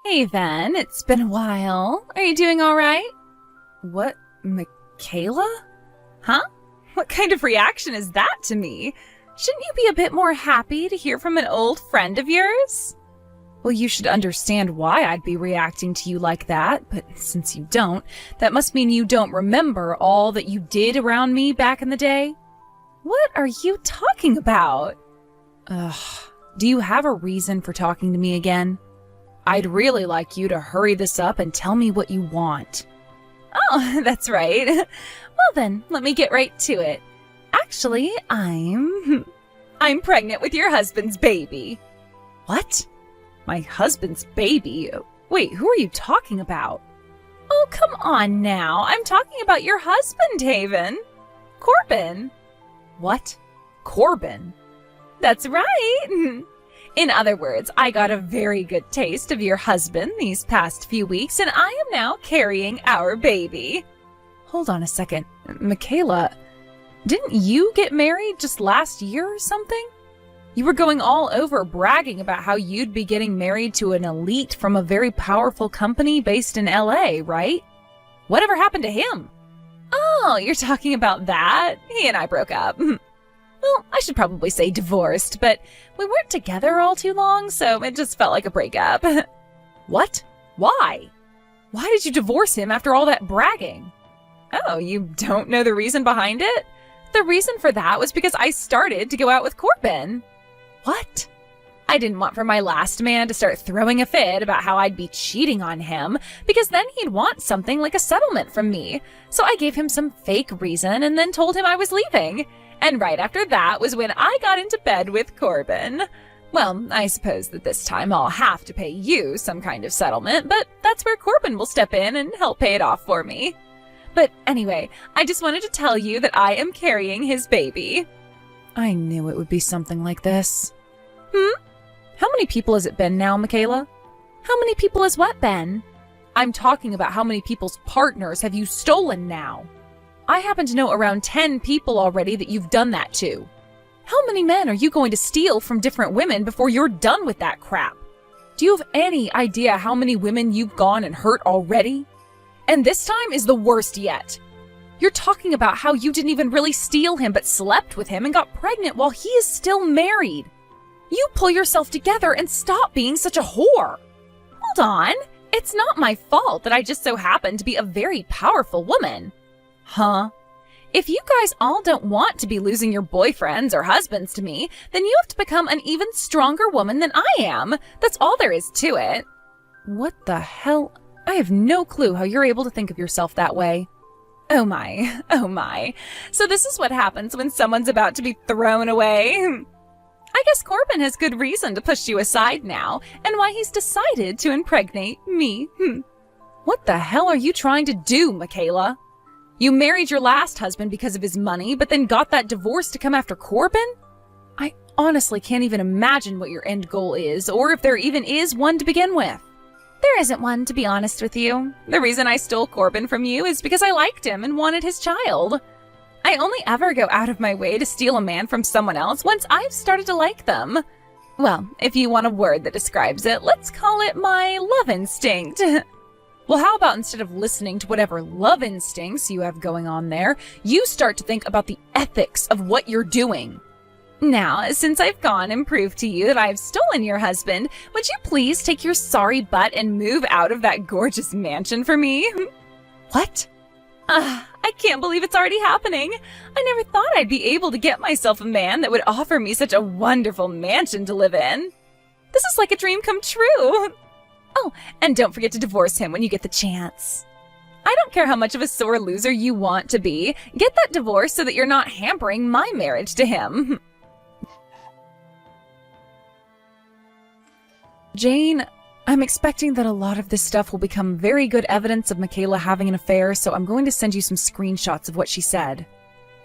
Hey, Ven, it's been a while. Are you doing all right? What, Michaela? Huh? What kind of reaction is that to me? Shouldn't you be a bit more happy to hear from an old friend of yours? Well, you should understand why I'd be reacting to you like that, but since you don't, that must mean you don't remember all that you did around me back in the day. What are you talking about? Ugh, do you have a reason for talking to me again? I'd really like you to hurry this up and tell me what you want. Oh, that's right. Well then, let me get right to it. Actually, I'm pregnant with your husband's baby. What? My husband's baby? Wait, who are you talking about? Oh, come on now. I'm talking about your husband, Haven. Corbin. What? Corbin? That's right. In other words, I got a very good taste of your husband these past few weeks, and I am now carrying our baby. Hold on a second. Michaela, didn't you get married just last year or something? You were going all over bragging about how you'd be getting married to an elite from a very powerful company based in LA, right? Whatever happened to him? Oh, you're talking about that? He and I broke up. Well, I should probably say divorced, but we weren't together all too long, so it just felt like a breakup. What? Why? Why did you divorce him after all that bragging? Oh, you don't know the reason behind it? The reason for that was because I started to go out with Corbin. What? I didn't want for my last man to start throwing a fit about how I'd be cheating on him, because then he'd want something like a settlement from me. So I gave him some fake reason and then told him I was leaving. And right after that was when I got into bed with Corbin. Well, I suppose that this time I'll have to pay you some kind of settlement, but that's where Corbin will step in and help pay it off for me. But anyway, I just wanted to tell you that I am carrying his baby. I knew it would be something like this. How many people has it been now, Michaela? How many people has what been? I'm talking about how many people's partners have you stolen now? I happen to know around 10 people already that you've done that to. How many men are you going to steal from different women before you're done with that crap? Do you have any idea how many women you've gone and hurt already? And this time is the worst yet. You're talking about how you didn't even really steal him but slept with him and got pregnant while he is still married. You pull yourself together and stop being such a whore. Hold on. It's not my fault that I just so happen to be a very powerful woman. Huh? If you guys all don't want to be losing your boyfriends or husbands to me, then you have to become an even stronger woman than I am. That's all there is to it. What the hell? I have no clue how you're able to think of yourself that way. Oh my, oh my. So this is what happens when someone's about to be thrown away? I guess Corbin has good reason to push you aside now, and why he's decided to impregnate me. What the hell are you trying to do, Michaela? You married your last husband because of his money, but then got that divorce to come after Corbin? I honestly can't even imagine what your end goal is, or if there even is one to begin with. There isn't one, to be honest with you. The reason I stole Corbin from you is because I liked him and wanted his child. I only ever go out of my way to steal a man from someone else once I've started to like them. Well, if you want a word that describes it, let's call it my love instinct. Well, how about instead of listening to whatever love instincts you have going on there, you start to think about the ethics of what you're doing. Now, since I've gone and proved to you that I've stolen your husband, would you please take your sorry butt and move out of that gorgeous mansion for me? What? I can't believe it's already happening. I never thought I'd be able to get myself a man that would offer me such a wonderful mansion to live in. This is like a dream come true. Oh, and don't forget to divorce him when you get the chance. I don't care how much of a sore loser you want to be. Get that divorce so that you're not hampering my marriage to him. Jane, I'm expecting that a lot of this stuff will become very good evidence of Michaela having an affair, so I'm going to send you some screenshots of what she said.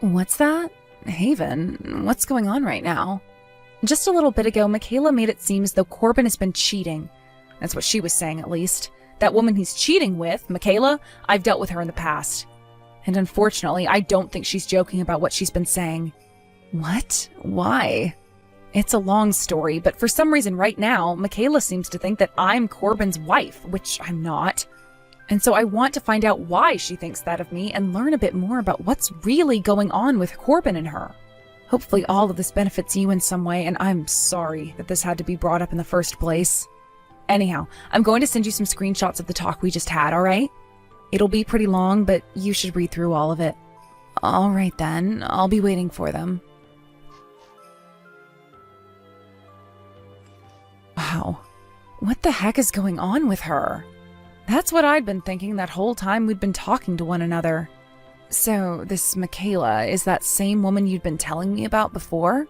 What's that? Haven, what's going on right now? Just a little bit ago, Michaela made it seem as though Corbin has been cheating. That's what she was saying, at least. That woman he's cheating with, Michaela, I've dealt with her in the past. And unfortunately, I don't think she's joking about what she's been saying. What? Why? It's a long story, but for some reason right now, Michaela seems to think that I'm Corbin's wife, which I'm not. And so I want to find out why she thinks that of me and learn a bit more about what's really going on with Corbin and her. Hopefully all of this benefits you in some way, and I'm sorry that this had to be brought up in the first place. Anyhow, I'm going to send you some screenshots of the talk we just had, alright? It'll be pretty long, but you should read through all of it. Alright then, I'll be waiting for them. Wow, what the heck is going on with her? That's what I'd been thinking that whole time we'd been talking to one another. So, this Michaela is that same woman you'd been telling me about before?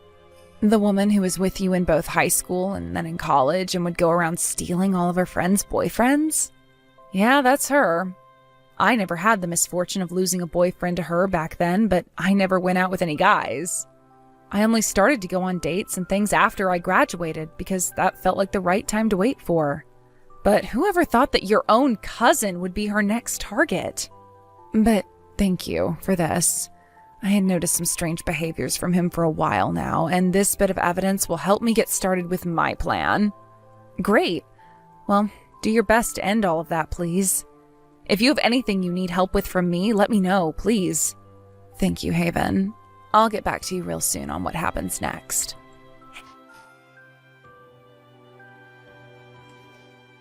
The woman who was with you in both high school and then in college and would go around stealing all of her friends' boyfriends? Yeah, that's her. I never had the misfortune of losing a boyfriend to her back then, but I never went out with any guys. I only started to go on dates and things after I graduated because that felt like the right time to wait for. But whoever thought that your own cousin would be her next target? But thank you for this. I had noticed some strange behaviors from him for a while now, and this bit of evidence will help me get started with my plan. Great. Well, do your best to end all of that, please. If you have anything you need help with from me, let me know, please. Thank you, Haven. I'll get back to you real soon on what happens next.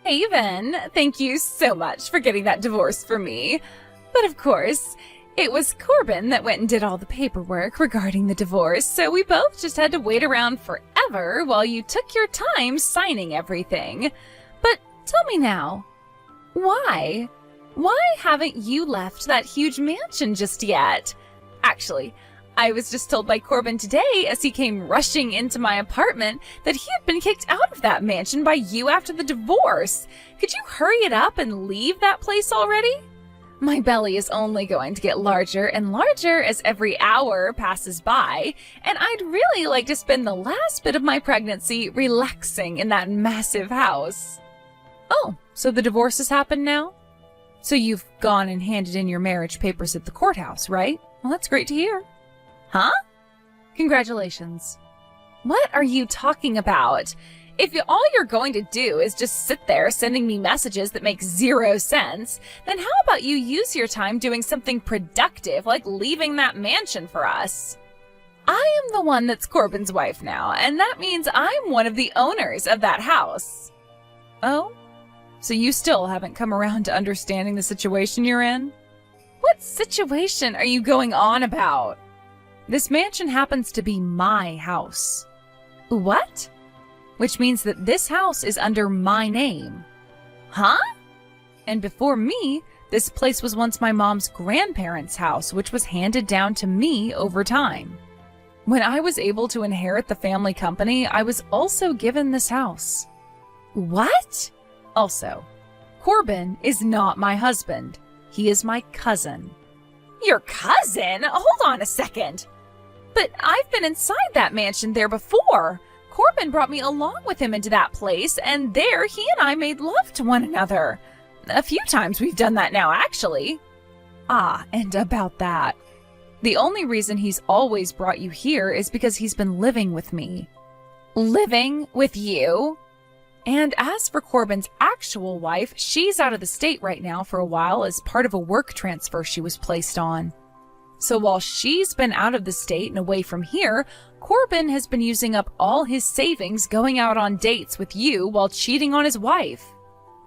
Haven, thank you so much for getting that divorce for me. But of course, it was Corbin that went and did all the paperwork regarding the divorce, so we both just had to wait around forever while you took your time signing everything. But tell me now, why? Why haven't you left that huge mansion just yet? Actually, I was just told by Corbin today as he came rushing into my apartment that he had been kicked out of that mansion by you after the divorce. Could you hurry it up and leave that place already? My belly is only going to get larger and larger as every hour passes by, and I'd really like to spend the last bit of my pregnancy relaxing in that massive house. Oh, so the divorce has happened now? So you've gone and handed in your marriage papers at the courthouse, right? Well, that's great to hear. Huh? Congratulations. What are you talking about? If all you're going to do is just sit there sending me messages that make zero sense, then how about you use your time doing something productive like leaving that mansion for us? I am the one that's Corbin's wife now, and that means I'm one of the owners of that house. Oh? So you still haven't come around to understanding the situation you're in? What situation are you going on about? This mansion happens to be my house. What? Which means that this house is under my name. Huh? And before me, this place was once my mom's grandparents' house, which was handed down to me over time. When I was able to inherit the family company, I was also given this house. What? Also, Corbin is not my husband. He is my cousin. Your cousin? Hold on a second. But I've been inside that mansion there before. Corbin brought me along with him into that place, and there he and I made love to one another. A few times we've done that now, actually. Ah, and about that. The only reason he's always brought you here is because he's been living with me. Living with you? And as for Corbin's actual wife, she's out of the state right now for a while as part of a work transfer she was placed on. So while she's been out of the state and away from here, Corbin has been using up all his savings going out on dates with you while cheating on his wife.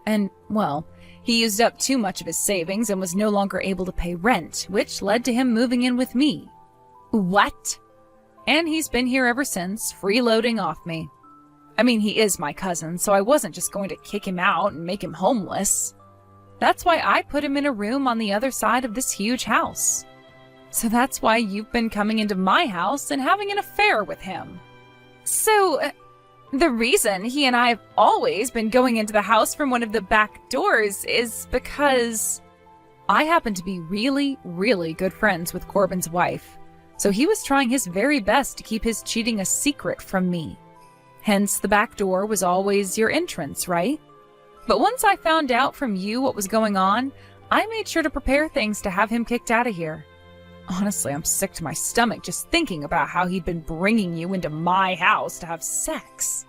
And, well, he used up too much of his savings and was no longer able to pay rent, which led to him moving in with me. What? And he's been here ever since, freeloading off me. I mean, he is my cousin, so I wasn't just going to kick him out and make him homeless. That's why I put him in a room on the other side of this huge house. So that's why you've been coming into my house and having an affair with him. So, the reason he and I have always been going into the house from one of the back doors is because I happen to be really, really good friends with Corbin's wife. So he was trying his very best to keep his cheating a secret from me. Hence, the back door was always your entrance, right? But once I found out from you what was going on, I made sure to prepare things to have him kicked out of here. Honestly, I'm sick to my stomach just thinking about how he'd been bringing you into my house to have sex.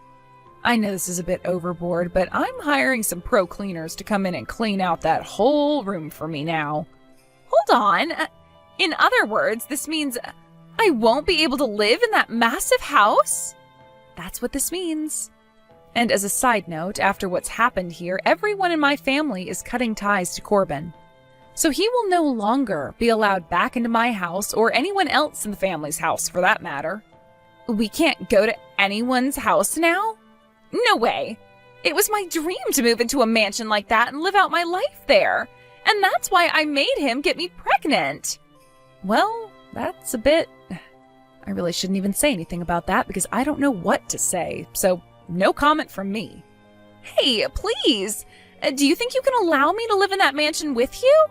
I know this is a bit overboard, but I'm hiring some pro cleaners to come in and clean out that whole room for me now. Hold on. In other words, this means I won't be able to live in that massive house? That's what this means. And as a side note, after what's happened here, everyone in my family is cutting ties to Corbin. So he will no longer be allowed back into my house or anyone else in the family's house for that matter. We can't go to anyone's house now? No way. It was my dream to move into a mansion like that and live out my life there. And that's why I made him get me pregnant. Well, that's a bit... I really shouldn't even say anything about that because I don't know what to say. So no comment from me. Hey, please. Do you think you can allow me to live in that mansion with you?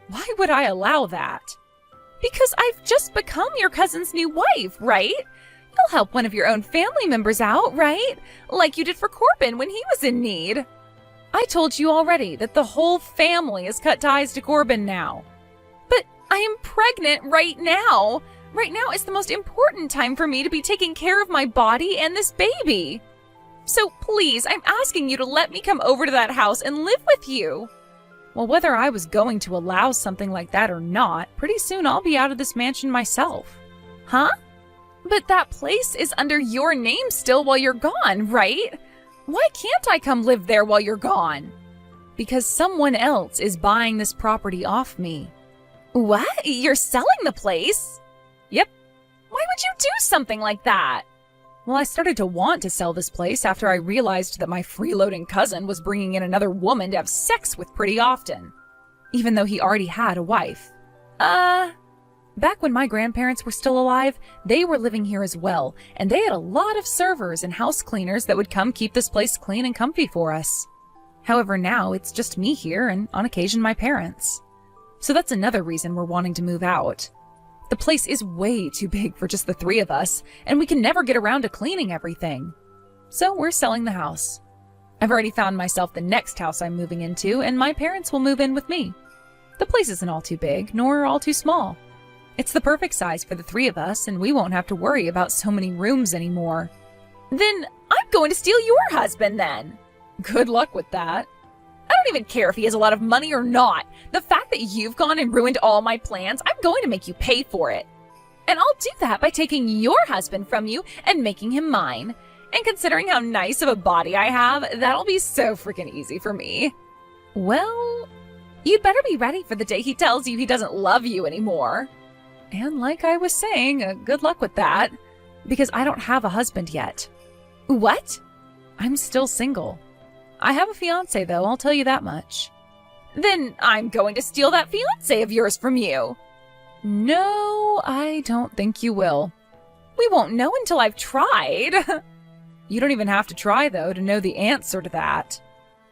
Why would I allow that? Because I've just become your cousin's new wife, right? You'll help one of your own family members out, right? Like you did for Corbin when he was in need. I told you already that the whole family has cut ties to Corbin now. But I am pregnant right now. Right now is the most important time for me to be taking care of my body and this baby. So please, I'm asking you to let me come over to that house and live with you. Well, whether I was going to allow something like that or not, pretty soon I'll be out of this mansion myself. Huh? But that place is under your name still while you're gone, right? Why can't I come live there while you're gone? Because someone else is buying this property off me. What? You're selling the place? Yep. Why would you do something like that? Well, I started to want to sell this place after I realized that my freeloading cousin was bringing in another woman to have sex with pretty often, even though he already had a wife. Back when my grandparents were still alive, they were living here as well, and they had a lot of servers and house cleaners that would come keep this place clean and comfy for us. However, now it's just me here and on occasion my parents. So that's another reason we're wanting to move out. The place is way too big for just the three of us, and we can never get around to cleaning everything. So we're selling the house. I've already found myself the next house I'm moving into, and my parents will move in with me. The place isn't all too big, nor all too small. It's the perfect size for the three of us, and we won't have to worry about so many rooms anymore. Then I'm going to steal your husband then. Good luck with that. I don't even care if he has a lot of money or not. The fact that you've gone and ruined all my plans, I'm going to make you pay for it. And I'll do that by taking your husband from you and making him mine. And considering how nice of a body I have, that'll be so freaking easy for me. Well, you'd better be ready for the day he tells you he doesn't love you anymore. And like I was saying, good luck with that, because I don't have a husband yet. What? I'm still single. I have a fiancé, though, I'll tell you that much. Then I'm going to steal that fiancé of yours from you. No, I don't think you will. We won't know until I've tried. You don't even have to try, though, to know the answer to that.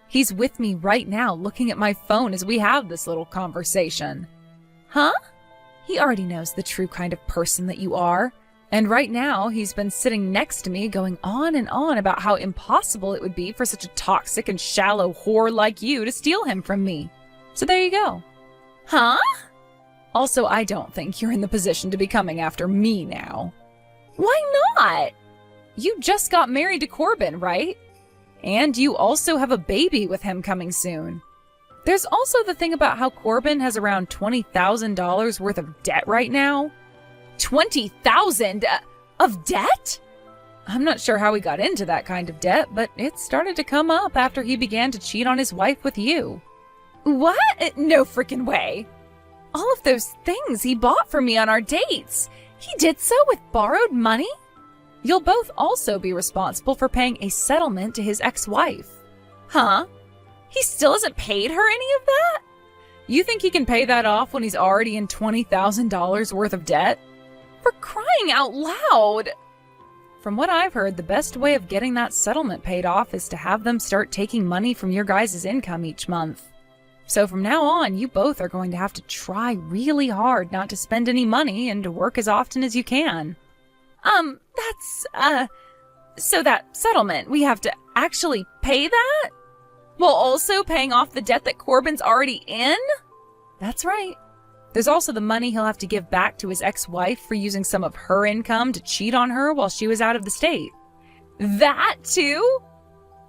He's with me right now, looking at my phone as we have this little conversation. Huh? He already knows the true kind of person that you are. And right now, he's been sitting next to me going on and on about how impossible it would be for such a toxic and shallow whore like you to steal him from me. So there you go. Huh? Also, I don't think you're in the position to be coming after me now. Why not? You just got married to Corbin, right? And you also have a baby with him coming soon. There's also the thing about how Corbin has around $20,000 worth of debt right now. 20,000 of debt? I'm not sure how he got into that kind of debt, but it started to come up after he began to cheat on his wife with you. What? No freaking way. All of those things he bought for me on our dates. He did so with borrowed money? You'll both also be responsible for paying a settlement to his ex-wife. Huh? He still hasn't paid her any of that? You think he can pay that off when he's already in $20,000 worth of debt? For crying out loud! From what I've heard, the best way of getting that settlement paid off is to have them start taking money from your guys' income each month. So from now on, you both are going to have to try really hard not to spend any money and to work as often as you can. So that settlement, we have to actually pay that? While also paying off the debt that Corbin's already in? That's right. There's also the money he'll have to give back to his ex-wife for using some of her income to cheat on her while she was out of the state. That too?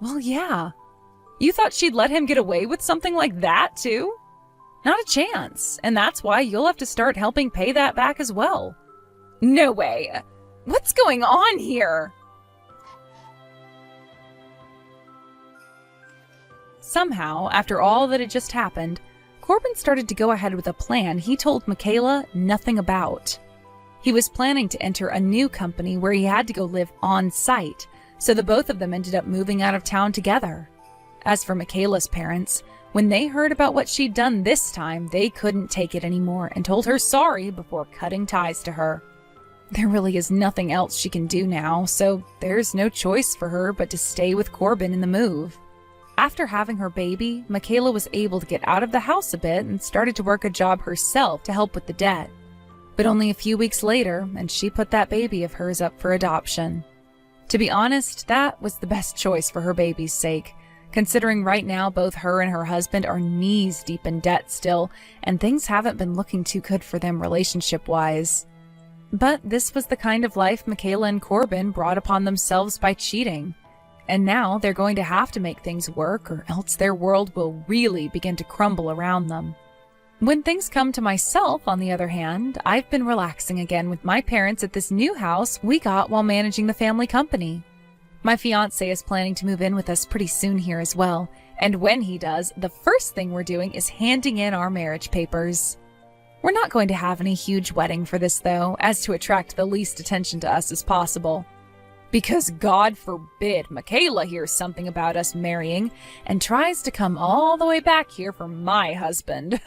Well, yeah. You thought she'd let him get away with something like that too? Not a chance, and that's why you'll have to start helping pay that back as well. No way. What's going on here? Somehow, after all that had just happened, Corbin started to go ahead with a plan he told Michaela nothing about. He was planning to enter a new company where he had to go live on site, so the both of them ended up moving out of town together. As for Michaela's parents, when they heard about what she'd done this time, they couldn't take it anymore and told her sorry before cutting ties to her. There really is nothing else she can do now, so there's no choice for her but to stay with Corbin in the move. After having her baby, Michaela was able to get out of the house a bit and started to work a job herself to help with the debt. But only a few weeks later, and she put that baby of hers up for adoption. To be honest, that was the best choice for her baby's sake, considering right now both her and her husband are knees deep in debt still, and things haven't been looking too good for them relationship-wise. But this was the kind of life Michaela and Corbin brought upon themselves by cheating. And now they're going to have to make things work, or else their world will really begin to crumble around them. When things come to myself, on the other hand, I've been relaxing again with my parents at this new house we got while managing the family company. My fiancé is planning to move in with us pretty soon here as well, and when he does, the first thing we're doing is handing in our marriage papers. We're not going to have any huge wedding for this though, as to attract the least attention to us as possible. Because God forbid Michaela hears something about us marrying and tries to come all the way back here for my husband.